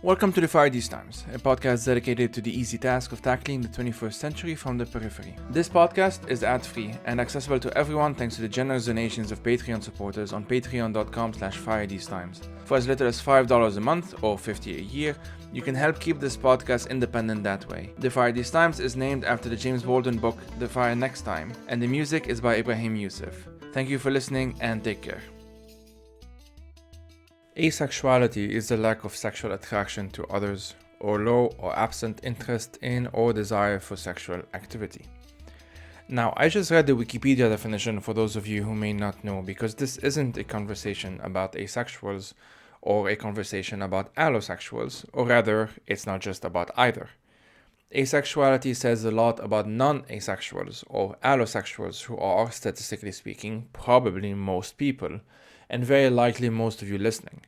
Welcome to the Fire These Times, a podcast dedicated to the easy task of tackling the 21st century from the periphery. This podcast is ad-free and accessible to everyone thanks to the generous donations of Patreon supporters on patreon.com/firethesetimes. For as little as $5 a month or $50 a year, you can help keep this podcast independent that way. The Fire These Times is named after the James Baldwin book The Fire Next Time, and the music is by Ibrahim Youssef. Thank you for listening and take care. Asexuality is the lack of sexual attraction to others, or low or absent interest in or desire for sexual activity. Now, I just read the Wikipedia definition for those of you who may not know, because this isn't a conversation about asexuals or a conversation about allosexuals, or rather, it's not just about either. Asexuality says a lot about non-asexuals or allosexuals, who are, statistically speaking, probably most people, and very likely most of you listening.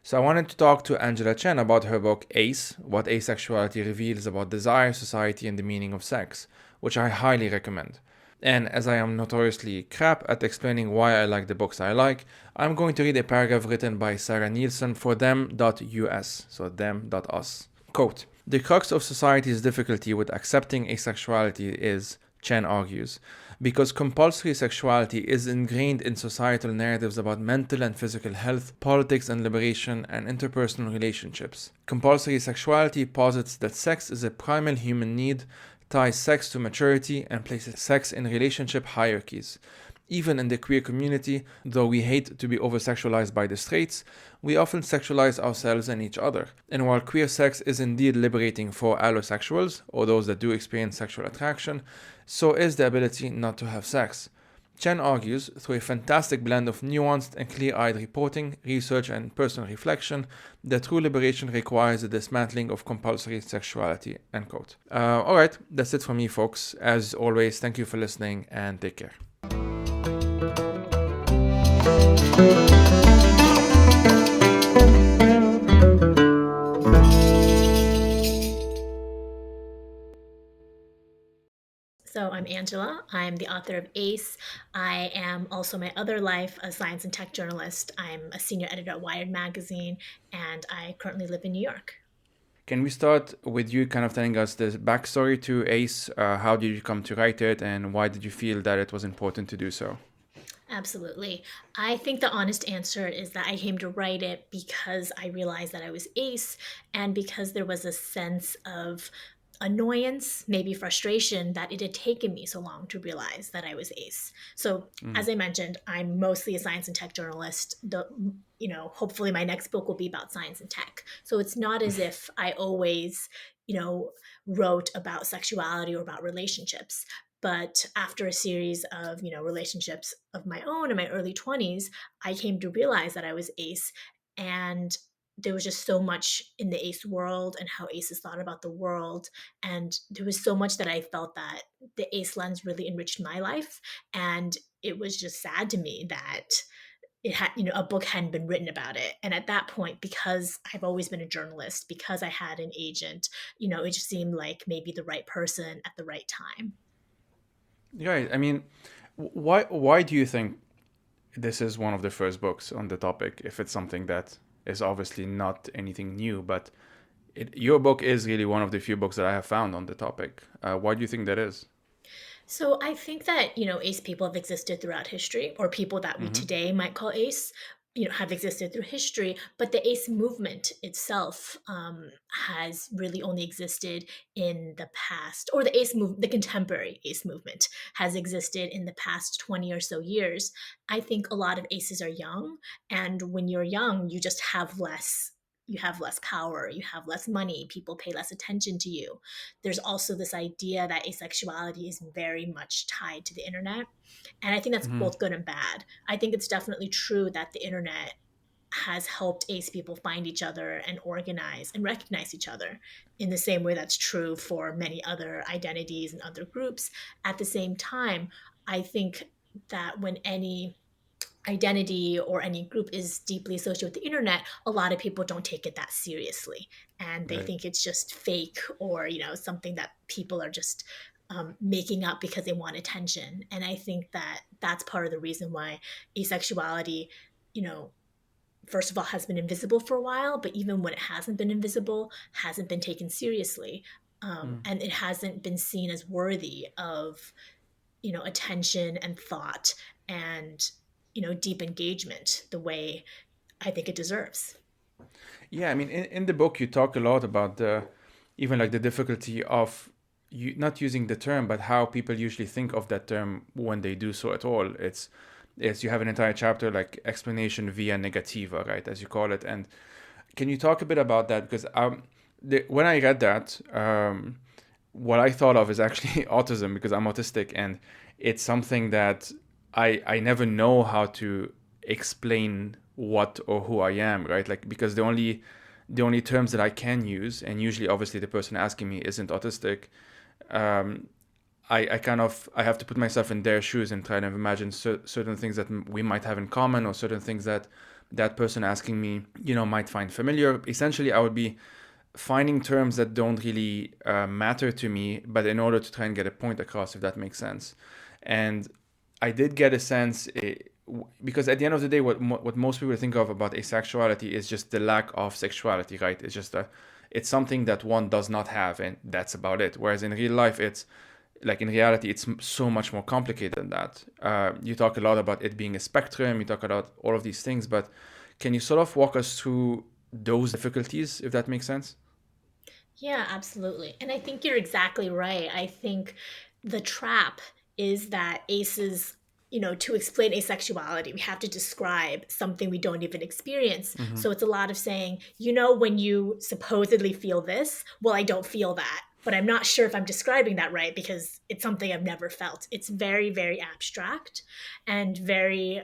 So I wanted to talk to Angela Chen about her book Ace, What Asexuality Reveals About Desire, Society, and the Meaning of Sex, which I highly recommend. And as I am notoriously crap at explaining why I like the books I like, I'm going to read a paragraph written by Sarah Nielsen for them.us, so them.us. Quote, "The crux of society's difficulty with accepting asexuality is, Chen argues, because compulsory sexuality is ingrained in societal narratives about mental and physical health, politics and liberation, and interpersonal relationships. Compulsory sexuality posits that sex is a primal human need, ties sex to maturity, and places sex in relationship hierarchies. Even in the queer community, though we hate to be over-sexualized by the straights, we often sexualize ourselves and each other. And while queer sex is indeed liberating for allosexuals, or those that do experience sexual attraction, so is the ability not to have sex." Chen argues, through a fantastic blend of nuanced and clear-eyed reporting, research, and personal reflection, that true liberation requires the dismantling of compulsory sexuality. End quote. Alright, that's it from me, folks. As always, thank you for listening and take care. So I'm Angela. I'm the author of Ace. I am also my other life a science and tech journalist. I'm a senior editor at Wired magazine, and I currently live in New York. Can we start with you kind of telling us the backstory to Ace? How did you come to write it, and why did you feel that it was important to do so? Absolutely. I think the honest answer is that I came to write it because I realized that I was ace, and because there was a sense of annoyance, maybe frustration, that it had taken me so long to realize that I was ace. So, as I mentioned, I'm mostly a science and tech journalist. Hopefully my next book will be about science and tech. So it's not as if I always, wrote about sexuality or about relationships. But after a series of, relationships of my own in my early 20s, I came to realize that I was ace. And there was just so much in the ace world and how aces thought about the world. And there was so much that I felt that the ace lens really enriched my life. And it was just sad to me that it had, a book hadn't been written about it. And at that point, because I've always been a journalist, because I had an agent, it just seemed like maybe the right person at the right time. Right. I mean, why do you think this is one of the first books on the topic? If it's something that is obviously not anything new, but your book is really one of the few books that I have found on the topic. Why do you think that is? So I think that, ace people have existed throughout history, or people that we today might call ace, have existed through history, but the ace movement itself has really only existed in the past, or the contemporary ace movement has existed in the past 20 or so years. I think a lot of aces are young, and when you're young, you have less power, you have less money, people pay less attention to you. There's also this idea that asexuality is very much tied to the internet. And I think that's both good and bad. I think it's definitely true that the internet has helped ace people find each other and organize and recognize each other in the same way that's true for many other identities and other groups. At the same time, I think that when any identity or any group is deeply associated with the internet, a lot of people don't take it that seriously, and they think it's just fake, or something that people are just making up because they want attention. And I think that that's part of the reason why asexuality, first of all, has been invisible for a while, but even when it hasn't been invisible, hasn't been taken seriously. And it hasn't been seen as worthy of, attention and thought and, deep engagement the way I think it deserves. Yeah, I mean, in the book, you talk a lot about even like the difficulty of you not using the term, but how people usually think of that term when they do so at all. It's you have an entire chapter like explanation via negativa, right, as you call it. And can you talk a bit about that? Because when I read that, what I thought of is actually autism because I'm autistic, and it's something that I never know how to explain what or who I am, right? Like because the only terms that I can use, and usually obviously the person asking me isn't autistic. Um, I kind of I have to put myself in their shoes and try to imagine certain things that we might have in common, or certain things that that person asking me, might find familiar. Essentially, I would be finding terms that don't really matter to me, but in order to try and get a point across, if that makes sense. And I did get a sense because at the end of the day, what most people think of about asexuality is just the lack of sexuality, right? It's something that one does not have, and that's about it. Whereas in real life, it's like in reality, it's so much more complicated than that. You talk a lot about it being a spectrum. You talk about all of these things, but can you sort of walk us through those difficulties, if that makes sense? Yeah, absolutely. And I think you're exactly right. I think the trap is that ACEs, to explain asexuality, we have to describe something we don't even experience. Mm-hmm. So it's a lot of saying, when you supposedly feel this, well, I don't feel that. But I'm not sure if I'm describing that right because it's something I've never felt. It's very, very abstract and very,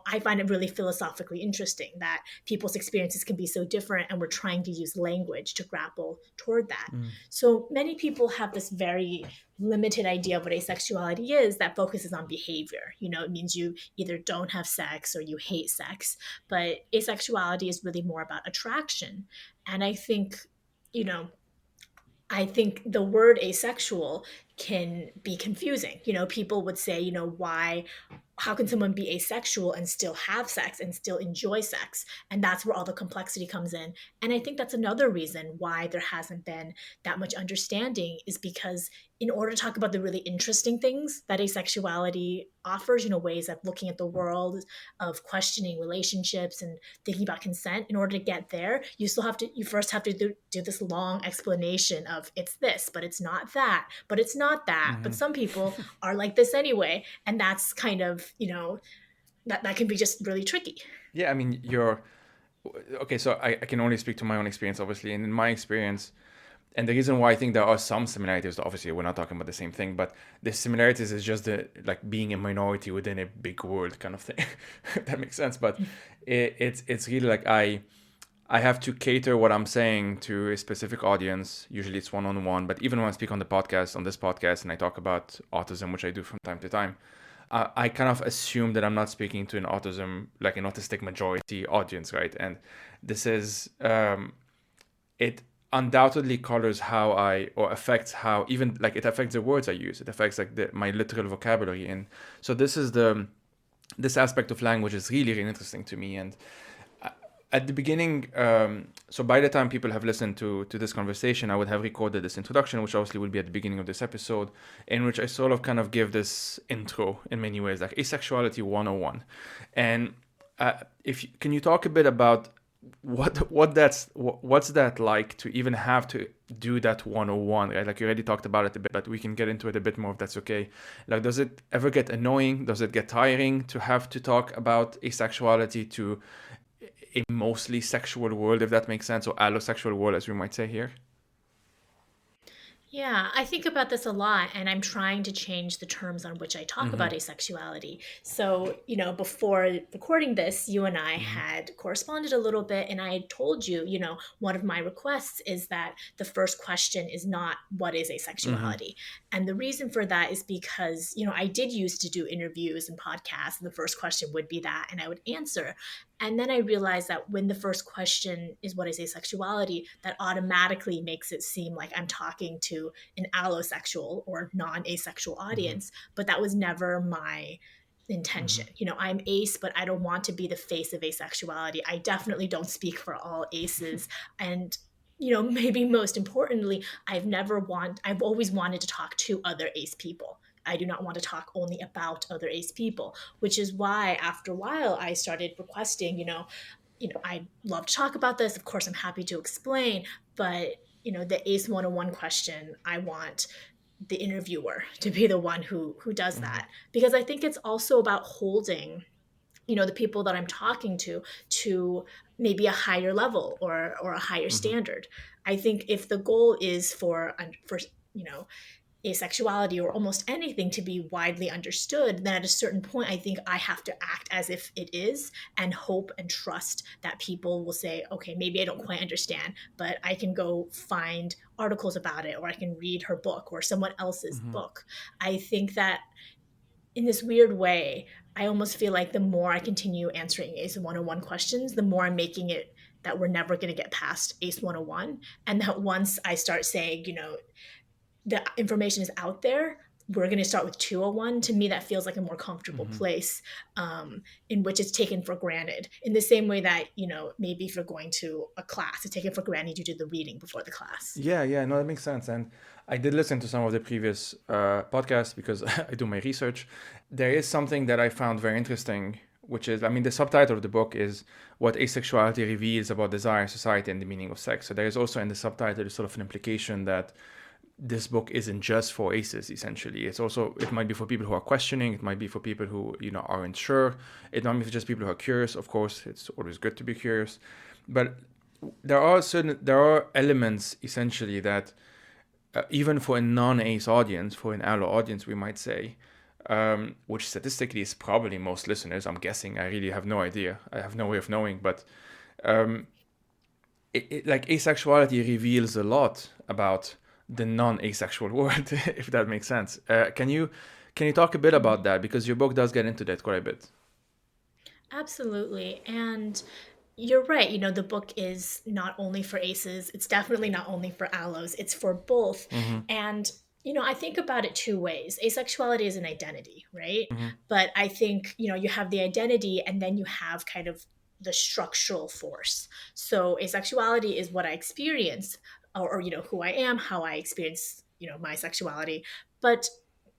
I find it really philosophically interesting that people's experiences can be so different and we're trying to use language to grapple toward that. So many people have this very limited idea of what asexuality is that focuses on behavior. It means you either don't have sex or you hate sex, but asexuality is really more about attraction. And you know, I think the word asexual can be confusing. People would say, why how can someone be asexual and still have sex and still enjoy sex? And that's where all the complexity comes in. And I think that's another reason why there hasn't been that much understanding is because in order to talk about the really interesting things that asexuality offers, ways of looking at the world, of questioning relationships and thinking about consent, in order to get there, you first have to do this long explanation of it's this, but it's not that, but it's not that. Mm-hmm. But some people are like this anyway. And that's kind of, that can be just really tricky. Yeah, I mean, you're okay. So I can only speak to my own experience, obviously, and in my experience, and the reason why I think there are some similarities, obviously, we're not talking about the same thing, but the similarities is just the like being a minority within a big world kind of thing. That makes sense, but it's really like I have to cater what I'm saying to a specific audience. Usually it's one on one, but even when I speak on this podcast, and I talk about autism, which I do from time to time, I kind of assume that I'm not speaking to an autistic majority audience, right? And this is, it undoubtedly colors how or affects how, even like it affects the words I use. It affects like my literal vocabulary. And so this aspect of language is really, really interesting to me. And at the beginning, so by the time people have listened to this conversation, I would have recorded this introduction, which obviously will be at the beginning of this episode, in which I sort of kind of give this intro in many ways, like Asexuality 101. And can you talk a bit about what's that like to even have to do that 101, right? Like you already talked about it a bit, but we can get into it a bit more if that's okay. Like, does it ever get annoying? Does it get tiring to have to talk about asexuality to a mostly sexual world, if that makes sense, or allosexual world, as we might say here? Yeah, I think about this a lot, and I'm trying to change the terms on which I talk Mm-hmm. about asexuality. So, before recording this, you and I Mm-hmm. had corresponded a little bit, and I had told you, one of my requests is that the first question is not what is Mm-hmm. asexuality. And the reason for that is because, I did used to do interviews and podcasts, and the first question would be that, and I would answer. And then I realized that when the first question is what is asexuality, that automatically makes it seem like I'm talking to an allosexual or non-asexual Mm-hmm. audience. But that was never my intention. I'm ace, but I don't want to be the face of asexuality. I definitely don't speak for all aces. And maybe most importantly, I've always wanted to talk to other ace people. I do not want to talk only about other ace people, which is why after a while I started requesting, I love to talk about this. Of course, I'm happy to explain, but the ACE 101 question, I want the interviewer to be the one who does that, because I think it's also about holding the people that I'm talking to maybe a higher level or a higher standard. I think if the goal is for you know asexuality or almost anything to be widely understood, then at a certain point, I think I have to act as if it is and hope and trust that people will say, okay, maybe I don't quite understand, but I can go find articles about it, or I can read her book or someone else's book. I think that in this weird way, I almost feel like the more I continue answering ACE 101 questions, the more I'm making it that we're never going to get past ACE 101. And that once I start saying, the information is out there, we're going to start with 201. To me, that feels like a more comfortable place, in which it's taken for granted, in the same way that maybe if you're going to a class, it's taken for granted you do the reading before the class. Yeah, no, that makes sense. And I did listen to some of the previous podcasts because I do my research. There is something that I found very interesting, which is, the subtitle of the book is What Asexuality Reveals About Desire, Society, and the Meaning of Sex. So there is also in the subtitle sort of an implication that this book isn't just for aces, essentially. It might be for people who are questioning, it might be for people who, aren't sure. It might be for just people who are curious. Of course, it's always good to be curious. But there are elements, essentially, that even for a non-ace audience, for an allo audience, we might say, which statistically is probably most listeners, I'm guessing. I really have no idea. I have no way of knowing. But like asexuality reveals a lot about the non-asexual world, if that makes sense. Can you talk a bit about that? Because your book does get into that quite a bit. Absolutely. And you're right. The book is not only for aces, it's definitely not only for allos, it's for both. And, I think about it two ways. Asexuality is an identity, right? But I think, you have the identity and then you have kind of the structural force. So asexuality is what I experience, or who I am, how I experience, my sexuality. But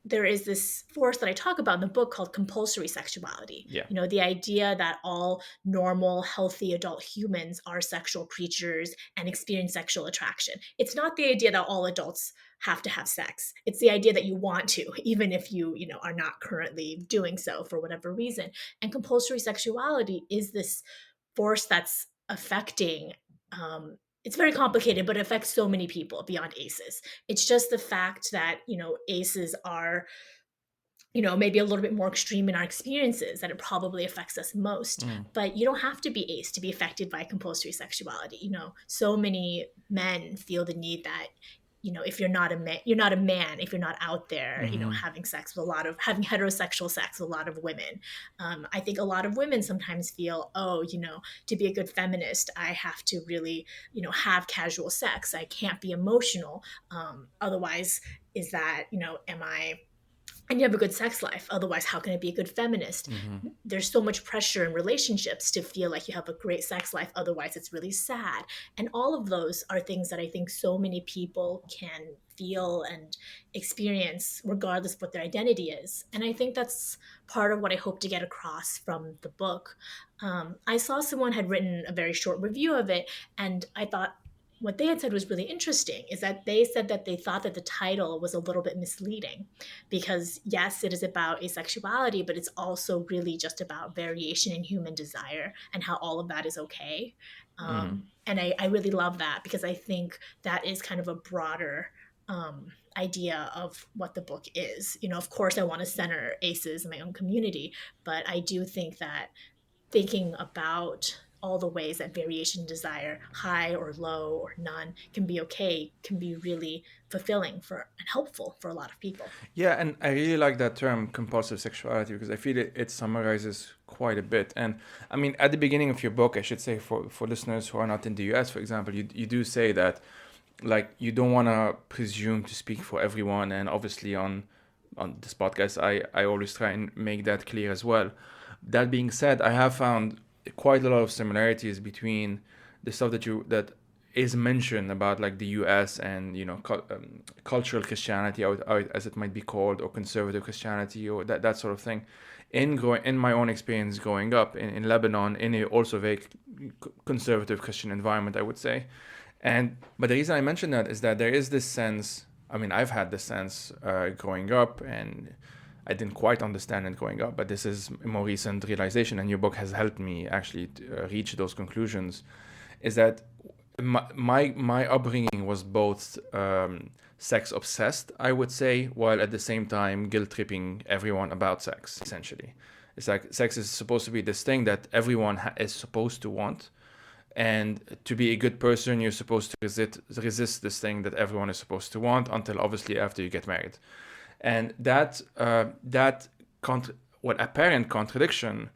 there is this force that I talk about in the book called compulsory sexuality. Yeah. The idea that all normal, healthy adult humans are sexual creatures and experience sexual attraction. It's not the idea that all adults have to have sex. It's the idea that you want to, even if you are not currently doing so for whatever reason. And compulsory sexuality is this force that's affecting, it's very complicated, but it affects so many people beyond aces. It's just the fact that, aces are, maybe a little bit more extreme in our experiences, that it probably affects us most. But you don't have to be ace to be affected by compulsory sexuality. So many men feel the need that, if you're not a man, you're not a man if you're not out there, having heterosexual sex with a lot of women. I think a lot of women sometimes feel, oh, to be a good feminist, I have to really, have casual sex. I can't be emotional. Otherwise, is that, am I, and you have a good sex life. Otherwise, how can I be a good feminist? There's so much pressure in relationships to feel like you have a great sex life. Otherwise, it's really sad. And all of those are things that I think so many people can feel and experience regardless of what their identity is. And I think that's part of what I hope to get across from the book. I saw someone had written a very short review of it, and I thought what they had said was really interesting, is that they said that they thought that the title was a little bit misleading, because yes, it is about asexuality, but it's also really just about variation in human desire and how all of that is okay. And I really love that, because I think that is kind of a broader idea of what the book is. Of course, I want to center aces in my own community, but I do think that thinking about all the ways that variation desire, high or low or none, can be okay, can be really fulfilling and helpful for a lot of people. Yeah, and I really like that term, compulsive sexuality, because I feel it summarizes quite a bit. And at the beginning of your book, I should say, for listeners who are not in the US, for example, you do say that, like, you don't want to presume to speak for everyone, and obviously on on this podcast, I always try and make that clear as well. That being said, I have found quite a lot of similarities between the stuff that is mentioned about like the U.S. and cultural Christianity, as it might be called, or conservative Christianity, or that sort of thing. In my own experience growing up in Lebanon, in a also very conservative Christian environment, I would say. But the reason I mention that is that there is this sense. I mean, I've had this sense growing up, and I didn't quite understand it growing up. But this is a more recent realization, and your book has helped me actually reach those conclusions. Is that my upbringing was both sex obsessed, I would say, while at the same time guilt tripping everyone about sex. Essentially, it's like sex is supposed to be this thing that everyone is supposed to want, and to be a good person, you're supposed to resist this thing that everyone is supposed to want until obviously after you get married, and what apparent contradiction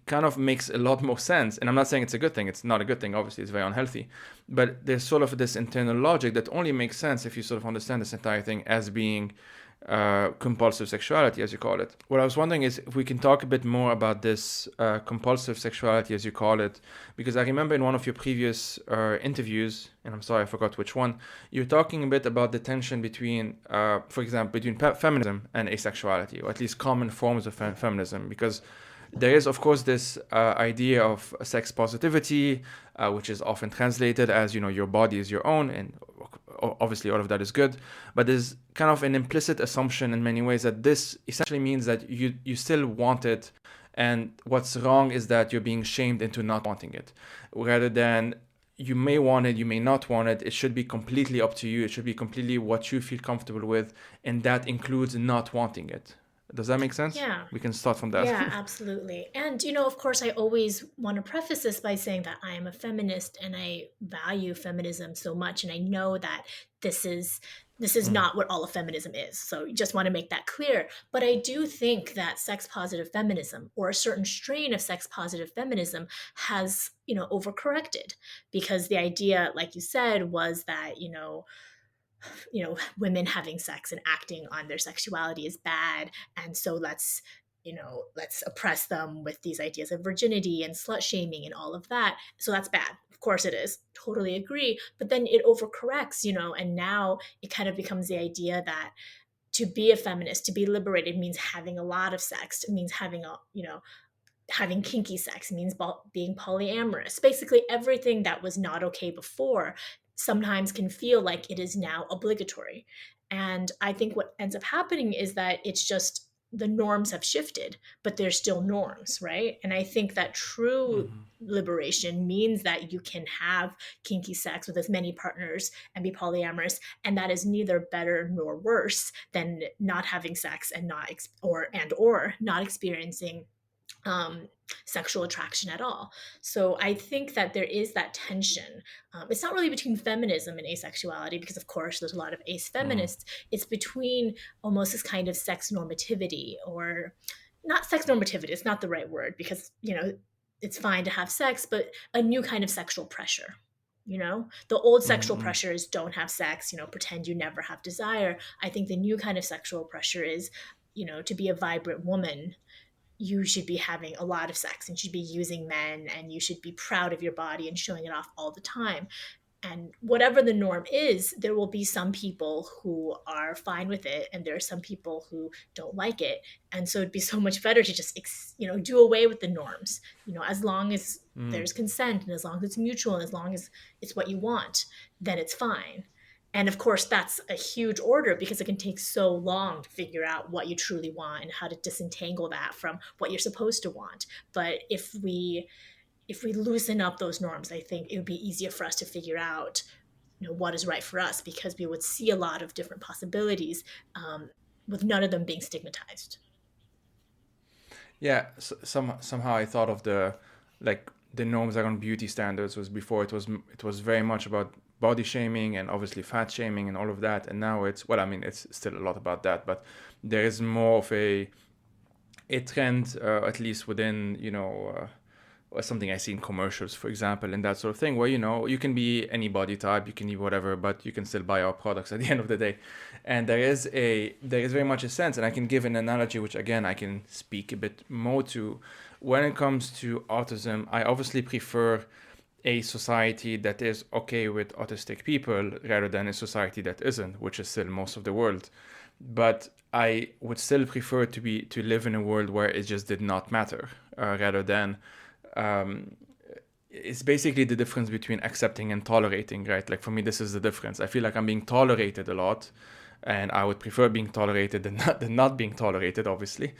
kind of makes a lot more sense. And I'm not saying it's a good thing. It's not a good thing. Obviously, it's very unhealthy. But there's sort of this internal logic that only makes sense if you sort of understand this entire thing as being compulsive sexuality, as you call it. What I was wondering is if we can talk a bit more about this compulsive sexuality, as you call it, because I remember in one of your previous interviews, and I'm sorry I forgot which one, you're talking a bit about the tension between, for example, between feminism and asexuality, or at least common forms of feminism, because there is, of course, this idea of sex positivity, which is often translated as, your body is your own, and obviously all of that is good, but there's kind of an implicit assumption in many ways that this essentially means that you still want it, and what's wrong is that you're being shamed into not wanting it, rather than you may want it, you may not want it. It should be completely up to you. It should be completely what you feel comfortable with, and that includes not wanting it. Does that make sense? Yeah. We can start from that. Yeah, absolutely. And, of course, I always want to preface this by saying that I am a feminist and I value feminism so much. And I know that this is not what all of feminism is. So you just want to make that clear. But I do think that sex positive feminism, or a certain strain of sex positive feminism, has, overcorrected, because the idea, like you said, was that, women having sex and acting on their sexuality is bad, and so let's oppress them with these ideas of virginity and slut shaming and all of that. So that's bad. Of course it is. Totally agree. But then it overcorrects, and now it kind of becomes the idea that to be a feminist, to be liberated, means having a lot of sex. It means having kinky sex, means being polyamorous. Basically, everything that was not okay before sometimes can feel like it is now obligatory. And I think what ends up happening is that it's just the norms have shifted, but there's still norms, right? And I think that true liberation means that you can have kinky sex with as many partners and be polyamorous, and that is neither better nor worse than not having sex and or not experiencing sexual attraction at all. So I think that there is that tension. It's not really between feminism and asexuality, because of course there's a lot of ace feminists. It's between almost this kind of sex normativity, or not sex normativity. It's not the right word, because it's fine to have sex, but a new kind of sexual pressure. The old sexual pressure is don't have sex, pretend you never have desire. I think the new kind of sexual pressure is, to be a vibrant woman, you should be having a lot of sex and should be using men, and you should be proud of your body and showing it off all the time. And whatever the norm is, there will be some people who are fine with it, and there are some people who don't like it. And so it'd be so much better to just do away with the norms, as long as there's consent, and as long as it's mutual, and as long as it's what you want, then it's fine. And of course, that's a huge order, because it can take so long to figure out what you truly want and how to disentangle that from what you're supposed to want. But if we loosen up those norms, I think it would be easier for us to figure out, what is right for us, because we would see a lot of different possibilities, with none of them being stigmatized. Yeah, somehow I thought of the norms around beauty standards was before it was very much about body shaming and obviously fat shaming and all of that, and now it's, well, I mean, it's still a lot about that, but there is more of a trend, at least within or something I see in commercials, for example, and that sort of thing, where, you know, you can be any body type, you can be whatever, but you can still buy our products at the end of the day. And there is very much a sense, and I can give an analogy, which again I can speak a bit more to. When it comes to autism, I obviously prefer a society that is okay with autistic people rather than a society that isn't, which is still most of the world. But I would still prefer to live in a world where it just did not matter, rather than um, it's basically the difference between accepting and tolerating, right? Like for me, this is the difference. I feel like I'm being tolerated a lot, and I would prefer being tolerated than not being tolerated, obviously.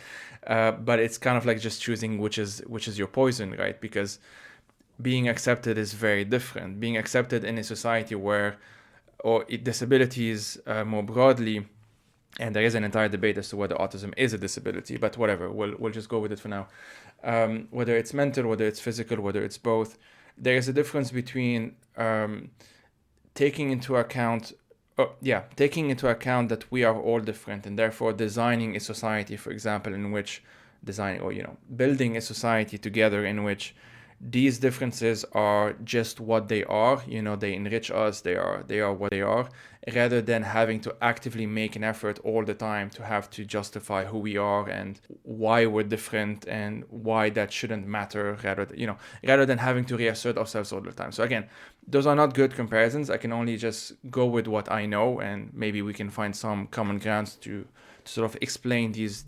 But it's kind of like just choosing which is your poison, right? Because being accepted is very different. Being accepted in a society where, or disabilities more broadly, and there is an entire debate as to whether autism is a disability, but whatever, we'll just go with it for now. Whether it's mental, whether it's physical, whether it's both, there is a difference between taking into account taking into account that we are all different, and therefore designing a society, for example, in which designing, or, you know, building a society together in which these differences are just what they are, you know, they enrich us, they are what they are, rather than having to actively make an effort all the time to have to justify who we are and why we're different and why that shouldn't matter, rather than having to reassert ourselves all the time. So again, those are not good comparisons. I can only just go with what I know, and maybe we can find some common grounds to sort of explain these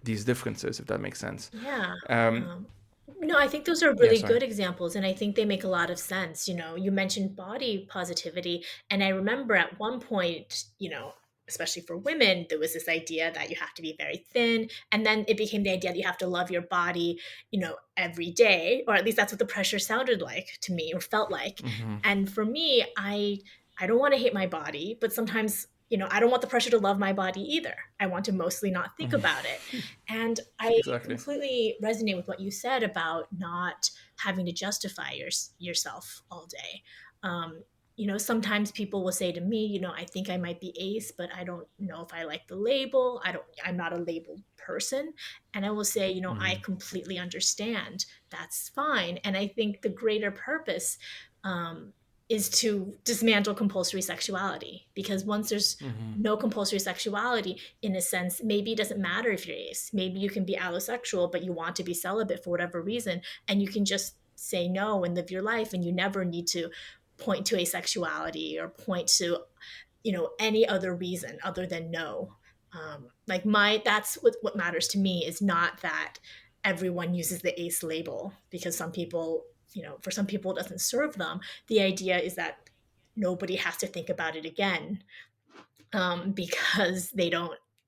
differences, if that makes sense. Yeah. um, Um, no, I think those are yeah, really sorry. good examples, and I think they make a lot of sense. You know, you mentioned body positivity, and I remember at one point, especially for women, there was this idea that you have to be very thin, and then it became the idea that you have to love your body, every day, or at least that's what the pressure sounded like to me or felt like. Hmm. And for me, I don't want to hate my body, but sometimes, I don't want the pressure to love my body either. I want to mostly not think about it. And I Exactly. completely resonate with what you said about not having to justify yourself all day. Um, sometimes people will say to me, I think I might be ace, but I don't know if I like the label. I'm not a labeled person. And I will say, I Hmm. completely understand. That's fine. And I think the greater purpose, is to dismantle compulsory sexuality, because once there's Hmm. no compulsory sexuality, in a sense, maybe it doesn't matter if you're ace. Maybe you can be allosexual, but you want to be celibate for whatever reason, and you can just say no and live your life, and you never need to point to asexuality or point to any other reason other than no. Like that's what matters to me, is not that everyone uses the ace label, because some people, for some people it doesn't serve them. The idea is that nobody has to think about it again, because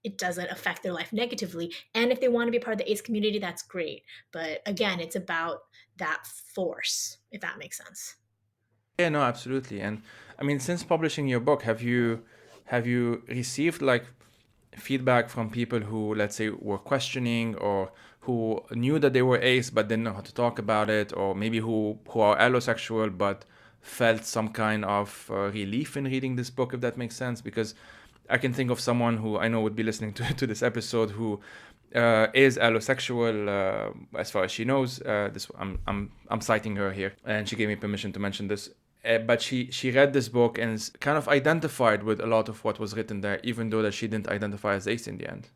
it doesn't affect their life negatively. And if they want to be part of the ace community, that's great. But again, it's about that force, if that makes sense. Yeah, no, absolutely. And I mean, since publishing your book, have you received like feedback from people who, let's say, were questioning, or who knew that they were ace but didn't know how to talk about it, or maybe who are allosexual but felt some kind of relief in reading this book, if that makes sense? Because I can think of someone who I know would be listening to this episode who is allosexual, as far as she knows. This I'm citing her here, and she gave me permission to mention this. But she read this book and kind of identified with a lot of what was written there, even though that she didn't identify as ace in the end.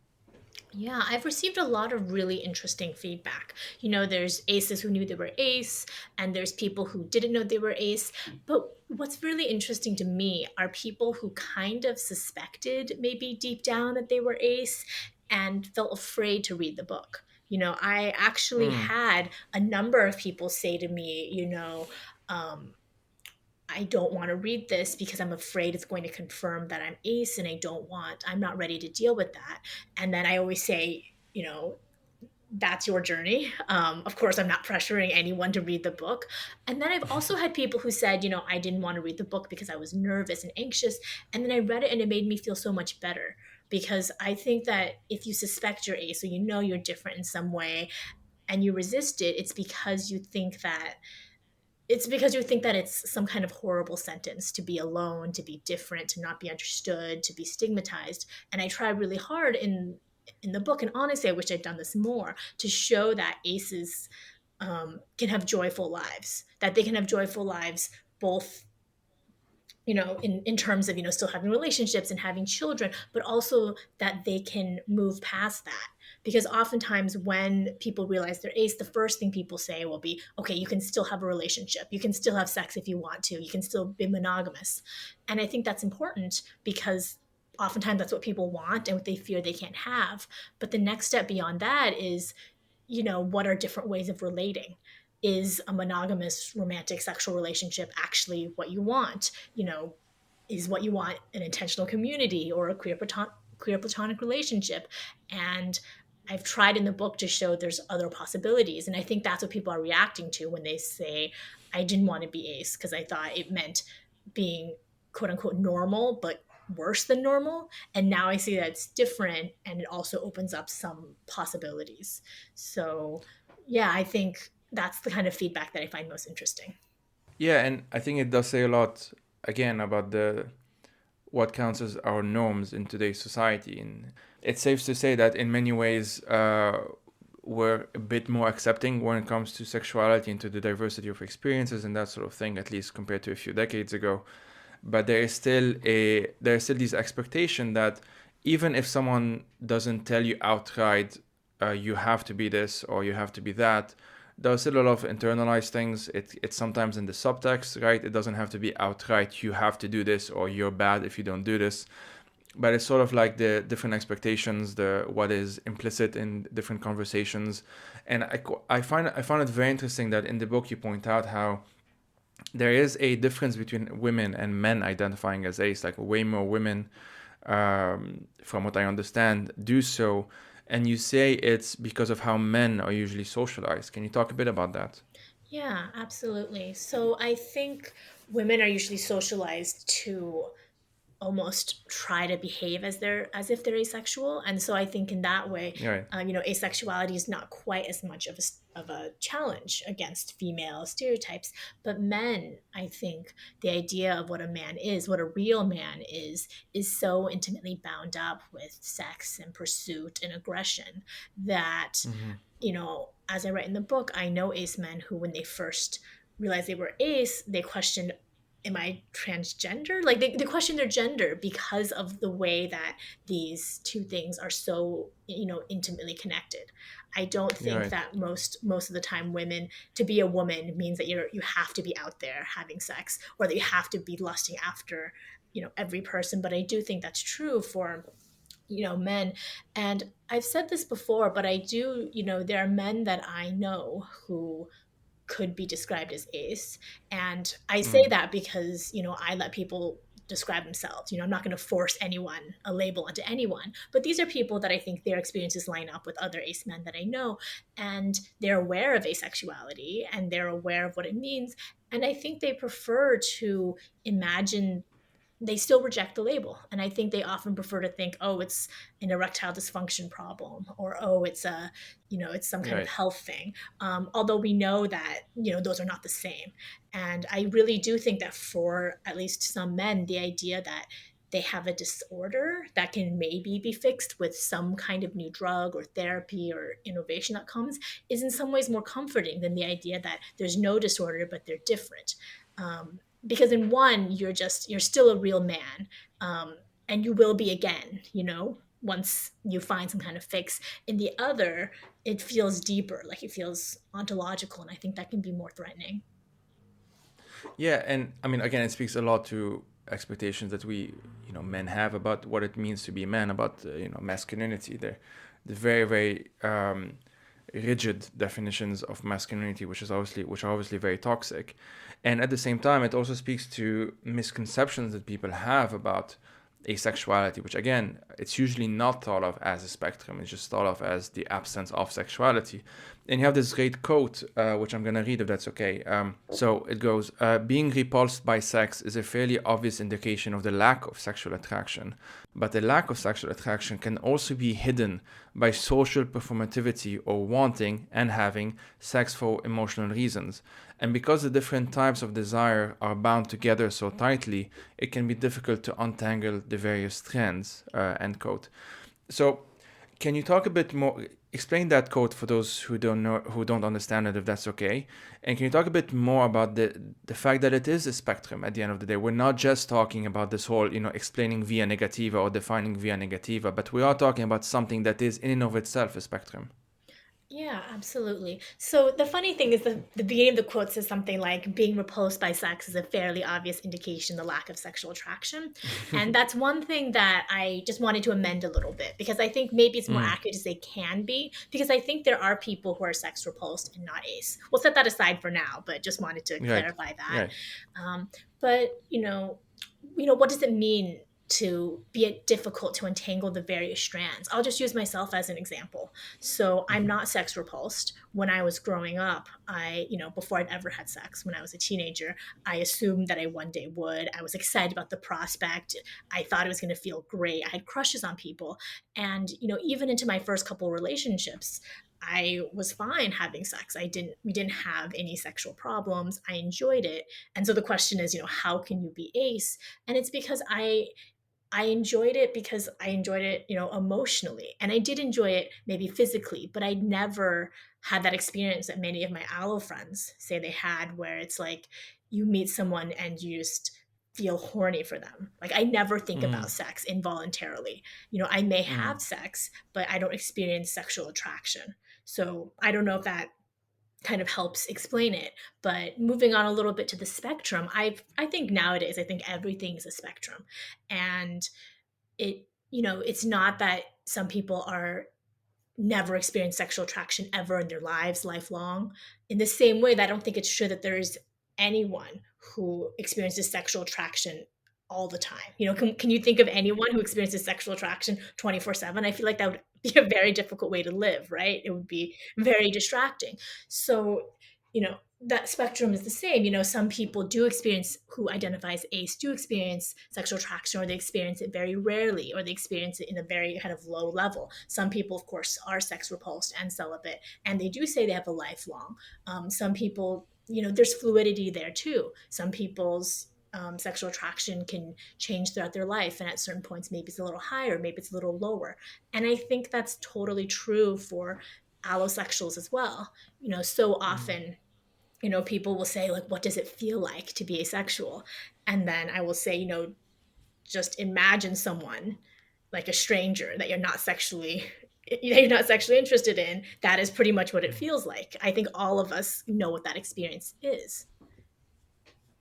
Yeah, I've received a lot of really interesting feedback. There's aces who knew they were ace, and there's people who didn't know they were ace. But what's really interesting to me are people who kind of suspected, maybe deep down, that they were ace and felt afraid to read the book. I actually Mm. had a number of people say to me, I don't want to read this because I'm afraid it's going to confirm that I'm ace, and I'm not ready to deal with that. And then I always say, that's your journey. Of course, I'm not pressuring anyone to read the book. And then I've also had people who said, I didn't want to read the book because I was nervous and anxious. And then I read it and it made me feel so much better. Because I think that if you suspect you're ace, so you're different in some way, and you resist it, it's because you think that it's some kind of horrible sentence to be alone, to be different, to not be understood, to be stigmatized. And I try really hard in the book, and honestly I wish I'd done this more, to show that aces can have joyful lives, that they can have joyful lives both, in terms of, still having relationships and having children, but also that they can move past that. Because oftentimes when people realize they're ace, the first thing people say will be, okay, you can still have a relationship. You can still have sex if you want to. You can still be monogamous. And I think that's important because oftentimes that's what people want and what they fear they can't have. But the next step beyond that is, what are different ways of relating? Is a monogamous romantic sexual relationship actually what you want? Is what you want an intentional community or a queer platonic relationship? And I've tried in the book to show there's other possibilities. And I think that's what people are reacting to when they say, I didn't want to be ace because I thought it meant being quote unquote normal, but worse than normal. And now I see that it's different and it also opens up some possibilities. So, yeah, I think that's the kind of feedback that I find most interesting. Yeah, and I think it does say a lot again about the what counts as our norms in today's society. And it's safe to say that in many ways we're a bit more accepting when it comes to sexuality and to the diversity of experiences and that sort of thing, at least compared to a few decades ago. But there's still this expectation that even if someone doesn't tell you outright, you have to be this or you have to be that, there's still a lot of internalized things. It's sometimes in the subtext, right? It doesn't have to be outright, you have to do this or you're bad if you don't do this. But it's sort of like the different expectations, the what is implicit in different conversations. And I find it very interesting that in the book you point out how there is a difference between women and men identifying as ace. Like way more women, from what I understand, do so. And you say it's because of how men are usually socialized. Can you talk a bit about that? Yeah, absolutely. So I think women are usually socialized to almost try to behave as if they're asexual, and so I think in that way, Right. asexuality is not quite as much of a challenge against female stereotypes. But men, I think the idea of what a man is, what a real man is so intimately bound up with sex and pursuit and aggression that, Mm-hmm. as I write in the book, I know ace men who, when they first realized they were ace, they questioned, am I transgender? Like they question their gender because of the way that these two things are so, intimately connected. I don't think Right. that most of the time women, to be a woman means that you have to be out there having sex or that you have to be lusting after, every person. But I do think that's true for, men. And I've said this before, but I do, there are men that I know who could be described as ace. And I say Mm. that because, I let people describe themselves. I'm not going to force anyone a label onto anyone. But these are people that I think their experiences line up with other ace men that I know. And they're aware of asexuality and they're aware of what it means. And I think they prefer to imagine, they still reject the label. And I think they often prefer to think, oh, it's an erectile dysfunction problem, or oh, it's some kind of Right. health thing. Although we know that, those are not the same. And I really do think that for at least some men, the idea that they have a disorder that can maybe be fixed with some kind of new drug or therapy or innovation that comes is in some ways more comforting than the idea that there's no disorder, but they're different. Because in one, you're still a real man, and you will be again, once you find some kind of fix. In the other, it feels deeper, like it feels ontological, and I think that can be more threatening. Yeah, and I mean, again, it speaks a lot to expectations that we, men have about what it means to be a man, about masculinity. The very, very rigid definitions of masculinity, which are obviously very toxic, and at the same time, it also speaks to misconceptions that people have about asexuality, which again, it's usually not thought of as a spectrum. It's just thought of as the absence of sexuality. And you have this great quote, which I'm going to read if that's okay. So it goes, being repulsed by sex is a fairly obvious indication of the lack of sexual attraction. But the lack of sexual attraction can also be hidden by social performativity or wanting and having sex for emotional reasons. And because the different types of desire are bound together so tightly, it can be difficult to untangle the various strands, end quote. So, can you talk a bit more? explain that quote for those who don't know, who don't understand it, if that's okay. And can you talk a bit more about the fact that it is a spectrum at the end of the day? We're not just talking about this whole, explaining via negativa or defining via negativa, but we are talking about something that is in and of itself a spectrum. Yeah, absolutely. So the funny thing is the beginning of the quote says something like being repulsed by sex is a fairly obvious indication of the lack of sexual attraction. And that's one thing that I just wanted to amend a little bit because I think maybe it's more accurate to say can be, because I think there are people who are sex repulsed and not ace. We'll set that aside for now, but just wanted to Right. clarify that. Right. But what does it mean to be it difficult to untangle the various strands? I'll just use myself as an example. So I'm not sex repulsed. When I was growing up, before I'd ever had sex, when I was a teenager, I assumed that I one day would. I was excited about the prospect. I thought it was going to feel great. I had crushes on people. And, even into my first couple relationships, I was fine having sex. We didn't have any sexual problems. I enjoyed it. And so the question is, how can you be ace? And it's because I enjoyed it because I enjoyed it, emotionally. And I did enjoy it maybe physically, but I never had that experience that many of my allo friends say they had, where it's like you meet someone and you just feel horny for them. Like I never think about sex involuntarily. I may have sex, but I don't experience sexual attraction. So I don't know if that kind of helps explain it. But moving on a little bit to the spectrum, I think nowadays I think everything is a spectrum. And it's not that some people are never experienced sexual attraction ever in their lives, lifelong. In the same way that I don't think it's true that there is anyone who experiences sexual attraction all the time. Can you think of anyone who experiences sexual attraction 24/7? I feel like that would be a very difficult way to live, right? It would be very distracting. So, that spectrum is the same. Some people do experience, who identify as ace, do experience sexual attraction, or they experience it very rarely, or they experience it in a very kind of low level. Some people, of course, are sex repulsed and celibate, and they do say they have a lifelong. Some people, there's fluidity there too. Some people's sexual attraction can change throughout their life, and at certain points maybe it's a little higher, maybe it's a little lower. And I think that's totally true for allosexuals as well. So often, people will say, like, what does it feel like to be asexual? And then I will say, just imagine someone, like a stranger that you're not sexually interested in. That is pretty much what it feels like. I think all of us know what that experience is.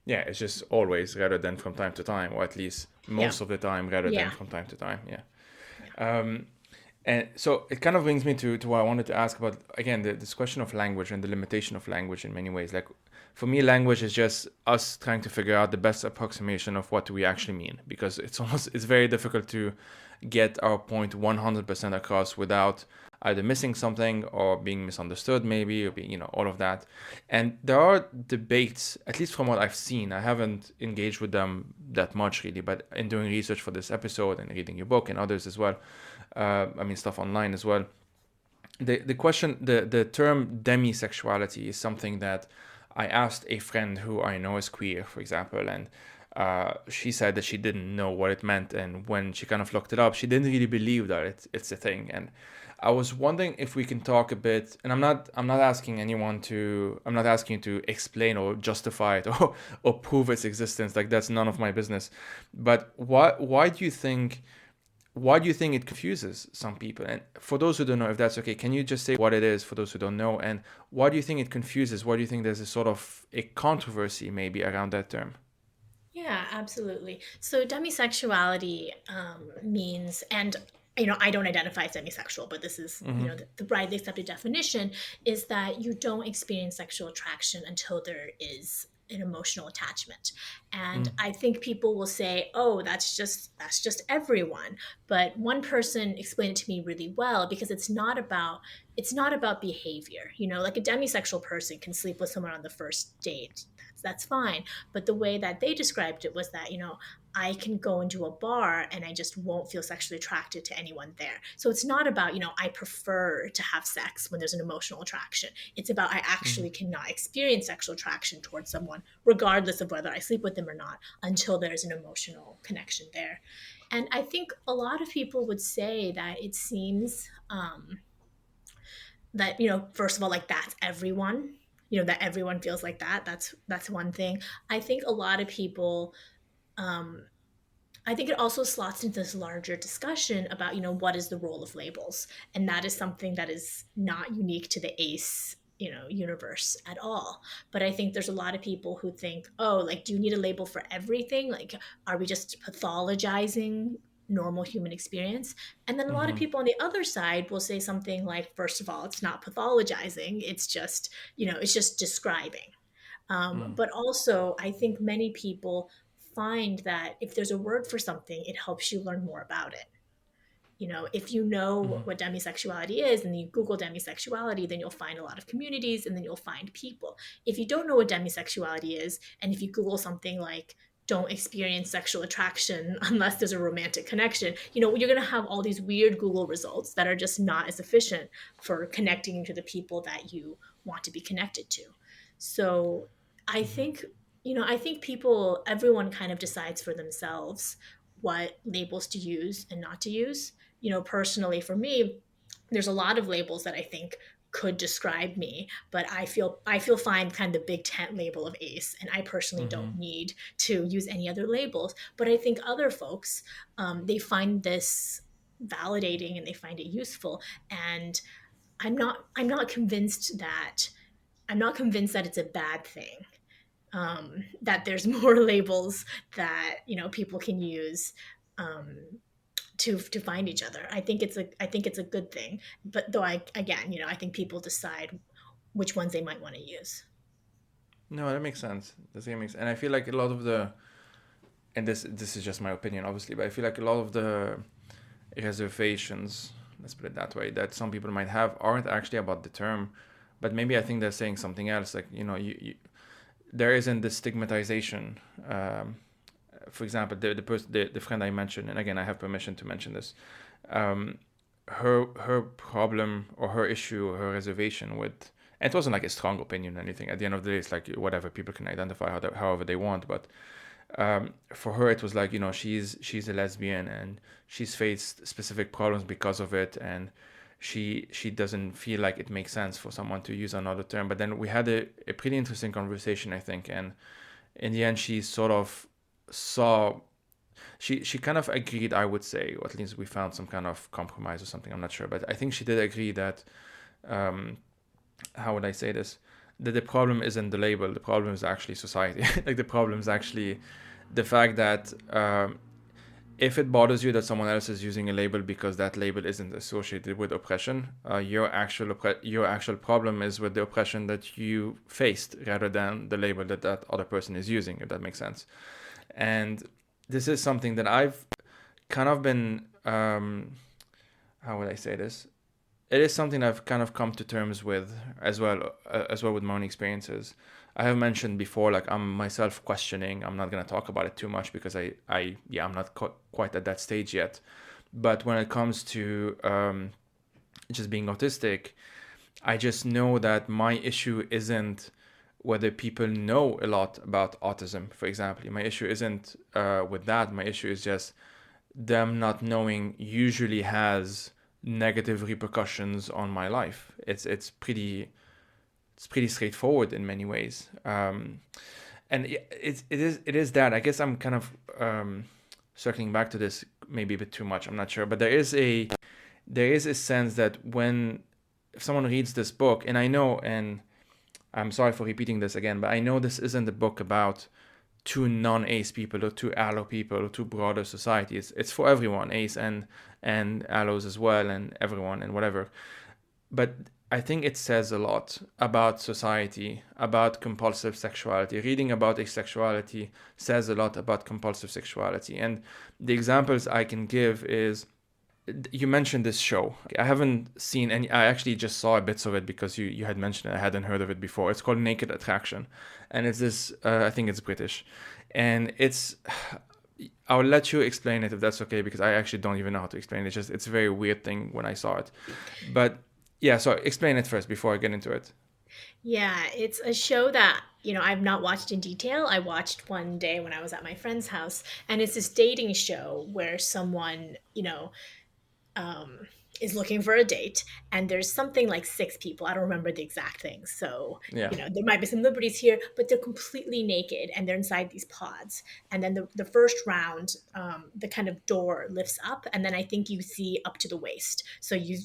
Yeah, it's just always rather than from time to time, or at least Yeah. most of the time rather than Yeah. from time to time. Yeah. Yeah. And so it kind of brings me to what I wanted to ask about, again, this question of language and the limitation of language in many ways. Like, for me, language is just us trying to figure out the best approximation of what we actually mean, because it's very difficult to get our point 100% across without either missing something or being misunderstood, maybe, or being, all of that. And there are debates, at least from what I've seen. I haven't engaged with them that much, really, but in doing research for this episode and reading your book and others as well, stuff online as well. The term demisexuality is something that I asked a friend who I know is queer, for example, and she said that she didn't know what it meant, and when she kind of looked it up, she didn't really believe that it's a thing. And I was wondering if we can talk a bit, and I'm not asking anyone to, I'm not asking you to explain or justify it or prove its existence. Like, that's none of my business. But why do you think it confuses some people? And for those who don't know, if that's okay, can you just say what it is for those who don't know? And why do you think it confuses? Why do you think there's a sort of a controversy maybe around that term? Yeah, absolutely. So demisexuality means, and I don't identify as demisexual, but this is, the widely accepted definition is that you don't experience sexual attraction until there is an emotional attachment. And I think people will say, "Oh, that's just everyone." But one person explained it to me really well, because it's not about behavior. Like a demisexual person can sleep with someone on the first date. That's fine. But the way that they described it was that, I can go into a bar and I just won't feel sexually attracted to anyone there. So it's not about, I prefer to have sex when there's an emotional attraction. It's about I actually cannot experience sexual attraction towards someone, regardless of whether I sleep with them or not, until there's an emotional connection there. And I think a lot of people would say that it seems that, first of all, like, that's everyone, that everyone feels like that. That's one thing. I think a lot of people, um, I think it also slots into this larger discussion about, what is the role of labels? And that is something that is not unique to the ACE, universe at all. But I think there's a lot of people who think, oh, like, do you need a label for everything? Like, are we just pathologizing normal human experience? And then a lot of Mm-hmm. people on the other side will say something like, first of all, it's not pathologizing. It's just, it's just describing. But also, I think many people find that if there's a word for something, it helps you learn more about it. If you know Mm-hmm. what demisexuality is and you Google demisexuality, then you'll find a lot of communities and then you'll find people. If you don't know what demisexuality is, and if you Google something like don't experience sexual attraction unless there's a romantic connection, you're going to have all these weird Google results that are just not as efficient for connecting to the people that you want to be connected to. So I Mm-hmm. think, I think everyone kind of decides for themselves what labels to use and not to use. Personally for me, there's a lot of labels that I think could describe me, but I feel fine kind of the big tent label of ace, and I personally Mm-hmm. don't need to use any other labels. But I think other folks, they find this validating and they find it useful, and I'm not convinced that it's a bad thing, that there's more labels that people can use, um, to find each other. I think it's a good thing. But though I think people decide which ones they might want to use. No, that makes sense. And I feel like a lot of the, and this is just my opinion, obviously, but I feel like a lot of the reservations, let's put it that way, that some people might have aren't actually about the term, but maybe I think they're saying something else. Like, there isn't this stigmatization. For example, the friend I mentioned, and again, I have permission to mention this. Um, her problem or her issue or her reservation with, and it wasn't like a strong opinion or anything. At the end of the day, it's like whatever, people can identify however they want. But for her, it was like, she's a lesbian and she's faced specific problems because of it, and she doesn't feel like it makes sense for someone to use another term. But then we had a pretty interesting conversation, I think, and in the end, she sort of saw, she kind of agreed, I would say, or at least we found some kind of compromise or something. I'm not sure, but I think she did agree that, um, how would I say this? That the problem isn't the label. The problem is actually society. Like, the problem is actually the fact that, if it bothers you that someone else is using a label because that label isn't associated with oppression, your actual problem is with the oppression that you faced rather than the label that other person is using. If that makes sense. And this is something that I've kind of been, how would I say this? It is something I've kind of come to terms with as well with my own experiences. I have mentioned before, like, I'm myself questioning. I'm not gonna talk about it too much because I'm not quite at that stage yet. But when it comes to, just being autistic, I just know that my issue isn't whether people know a lot about autism, for example. My issue isn't, with that. My issue is just them not knowing usually has negative repercussions on my life. It's pretty straightforward in many ways, and it is that. I guess I'm kind of, circling back to this maybe a bit too much. I'm not sure, but there is a sense that when if someone reads this book, and I know, and I'm sorry for repeating this again, but I know this isn't a book about to non-ace people or to allo people or to broader society. It's for everyone, ace and allos as well, and everyone and whatever. But I think it says a lot about society, about compulsive sexuality. Reading about asexuality says a lot about compulsive sexuality. And the examples I can give is, you mentioned this show. I haven't seen any. I actually just saw bits of it because you had mentioned it. I hadn't heard of it before. It's called Naked Attraction, and it's this. I think it's British, and it's. I'll let you explain it if that's okay, because I actually don't even know how to explain it. It's a very weird thing when I saw it, but yeah. So explain it first before I get into it. Yeah, it's a show that, I've not watched in detail. I watched one day when I was at my friend's house, and it's this dating show where someone, um, is looking for a date, and there's something like 6 people. I don't remember the exact things. So, Yeah. there might be some liberties here, but they're completely naked and they're inside these pods. And then the first round, the kind of door lifts up, and then I think you see up to the waist. So you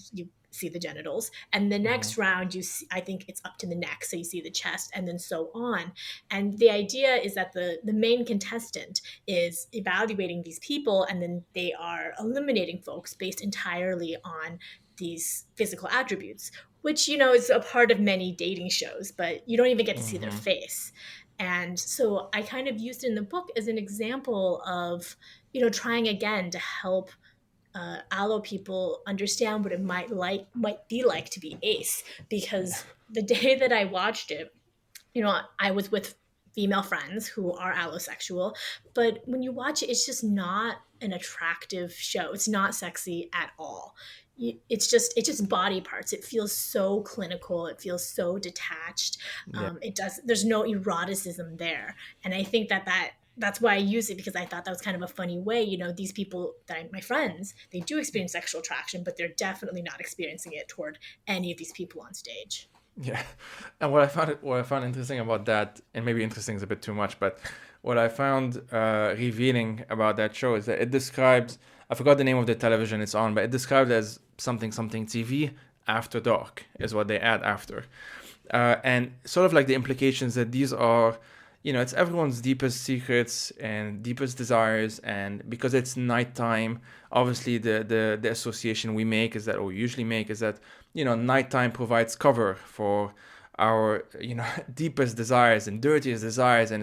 see the genitals. And the Hmm. next round, you see, I think it's up to the neck. So you see the chest, and then so on. And the idea is that the main contestant is evaluating these people, and then they are eliminating folks based entirely on these physical attributes, which is a part of many dating shows, but you don't even get to see their Hmm. face. And so I kind of used it in the book as an example of trying again to help allo people understand what it might be like to be ace, Yeah. because the day that I watched it, I was with female friends who are allosexual, but when you watch it, it's just not an attractive show. It's not sexy at all. It's just body parts. It feels so clinical. It feels so detached. Yeah. There's no eroticism there. And I think that's why I use it, because I thought that was kind of a funny way. These people my friends, they do experience sexual attraction, but they're definitely not experiencing it toward any of these people on stage. Yeah, and what I found interesting about that, and maybe interesting is a bit too much, but what I found revealing about that show is that it describes, I forgot the name of the television it's on, but it described as something something TV after dark is what they add after, and sort of like the implications that these are, it's everyone's deepest secrets and deepest desires, and because it's nighttime, obviously the association we make is that, or we usually make, is that nighttime provides cover for our deepest desires and dirtiest desires, and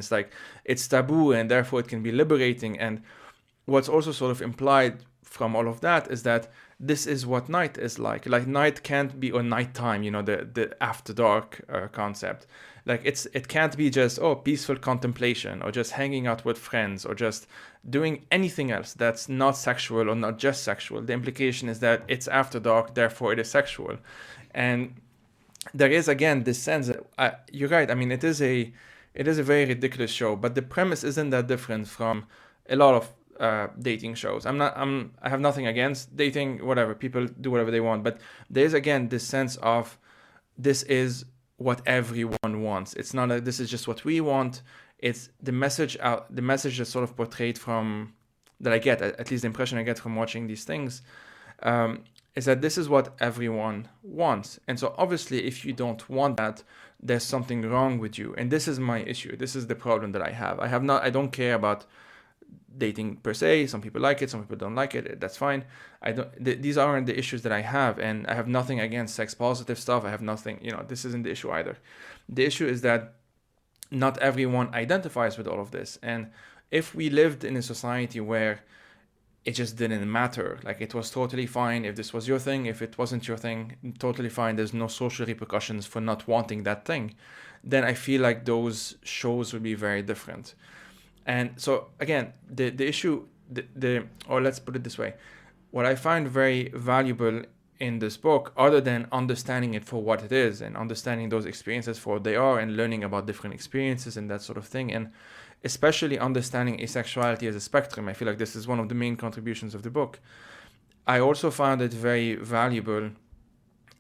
it's taboo, and therefore it can be liberating. And what's also sort of implied from all of that is that this is what night is like. Like night can't be, or nighttime, the after dark concept. Like it can't be just peaceful contemplation, or just hanging out with friends, or just doing anything else that's not sexual or not just sexual. The implication is that it's after dark, therefore it is sexual. And there is again this sense that you're right. I mean, it is a very ridiculous show, but the premise isn't that different from a lot of dating shows. I have nothing against dating, whatever, people do whatever they want, but there's again this sense of this is what everyone wants. It's not like this is just what we want. It's the message that's sort of portrayed from, that I get, at least the impression I get from watching these things, is that this is what everyone wants. And so obviously if you don't want that, there's something wrong with you. And this is my issue. This is the problem that I have. I don't care about dating per se. Some people like it, some people don't like it. That's fine. These aren't the issues that I have, and I have nothing against sex positive stuff. I have nothing, this isn't the issue either. The issue is that not everyone identifies with all of this. And if we lived in a society where it just didn't matter, like it was totally fine if this was your thing, if it wasn't your thing, totally fine, there's no social repercussions for not wanting that thing, then I feel like those shows would be very different. And so again, the issue, or let's put it this way, what I find very valuable in this book, other than understanding it for what it is and understanding those experiences for what they are and learning about different experiences and that sort of thing, and especially understanding asexuality as a spectrum, I feel like this is one of the main contributions of the book. I also found it very valuable